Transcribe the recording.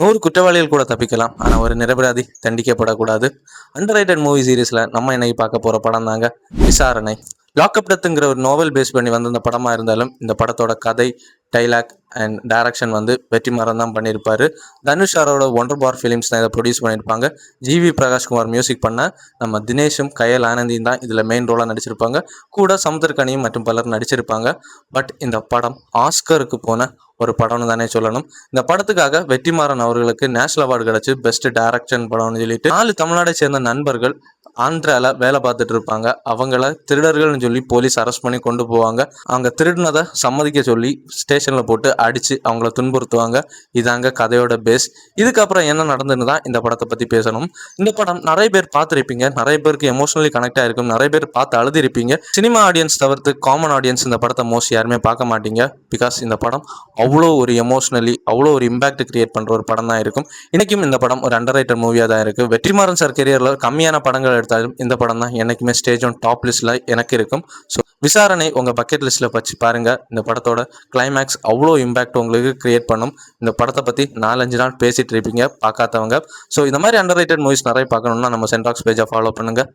100 குற்றவாளிகள் கூட தப்பிக்கலாம், ஆனால் ஒரு நிரபராதி தண்டிக்கப்படக்கூடாது. அண்டர் ரைட்டட் மூவி சீரீஸில் நம்ம இன்னைக்கு பார்க்க போகிற படம் தாங்க விசாரணை. லாக்அப் டெத்துங்கிற ஒரு நோவல் பேஸ் பண்ணி வந்த இந்த படமாக இருந்தாலும் இந்த படத்தோட கதை, டைலாக் அண்ட் டைரக்ஷன் வெற்றிமாறன் தான் பண்ணியிருப்பாரு. தனுஷ் சாரோட ஒண்டர் பார் ஃபிலிம்ஸ் தான் இதை ப்ரொடியூஸ் பண்ணியிருப்பாங்க. ஜிவி பிரகாஷ்குமார் மியூசிக் பண்ண நம்ம தினேஷும் கயல் ஆனந்தியும் தான் இதில் மெயின் ரோலாக நடிச்சிருப்பாங்க. கூட சமுத்திரக்கனியும் மற்றும் பலர் நடிச்சிருப்பாங்க. பட் இந்த படம் ஆஸ்கருக்கு போன ஒரு படம்னு தானே சொல்லணும். இந்த படத்துக்காக வெற்றிமாறன் அவர்களுக்கு நேஷனல் அவார்டு கிடச்சி பெஸ்ட் டைரக்ஷன் படம்னு சொல்லிட்டு 4 தமிழ்நாடை சேர்ந்த நண்பர்கள் ஆந்திரால வேலை பார்த்துட்டு இருப்பாங்க. அவங்கள திருடர்கள்னு சொல்லி போலீஸ் அரெஸ்ட் பண்ணி கொண்டு போவாங்க. அவங்க திருடினதை சம்மதிக்க சொல்லி ஸ்டேஷனில் போட்டு அடித்து அவங்கள துன்புறுத்துவாங்க. இதாங்க கதையோட பேஸ். இதுக்கப்புறம் என்ன நடந்துன்னு தான் இந்த படத்தை பற்றி பேசணும். இந்த படம் நிறைய பேர் பார்த்துருப்பீங்க, நிறைய பேருக்கு எமோஷனலி கனெக்ட் ஆகிருக்கும், நிறைய பேர் பார்த்து அழுதிருப்பீங்க. சினிமா ஆடியன்ஸ் தவிர்த்து காமன் ஆடியன்ஸ் இந்த படத்தை மோஸ்ட் யாருமே பார்க்க மாட்டீங்க. பிகாஸ் இந்த படம் அவ்வளோ ஒரு எமோஷனலி அவ்வளோ ஒரு இம்பாக்ட் கிரியேட் பண்ணுற ஒரு படம் தான் இருக்கும். இன்றைக்கும் இந்த படம் ஒரு அண்டர் ரைட்டட் மூவியாக தான் இருக்குது. வெற்றிமாறன் சார் கெரியரில் கம்மியான படங்கள் எடுத்தாலும் இந்த படம் தான் என்றைக்குமே ஸ்டேஜ் ஆன் டாப் லிஸ்ட்டில் எனக்கு இருக்கும். ஸோ விசாரணை உங்கள் பக்கெட் லிஸ்ட்டில் வச்சு பாருங்கள். இந்த படத்தோட கிளைமேக்ஸ் அவ்வளோ இம்பாக்ட் உங்களுக்கு கிரியேட் பண்ணும். இந்த படத்தை பற்றி 4-5 நாள் பேசிகிட்டு இருப்பீங்க பார்க்காதவங்க. ஸோ இந்த மாதிரி அண்டர் ரைட்டட் மூவிஸ் நிறைய பார்க்கணுன்னா நம்ம சென்ட்ராக்ஸ் பேஜை ஃபாலோ பண்ணுங்கள்.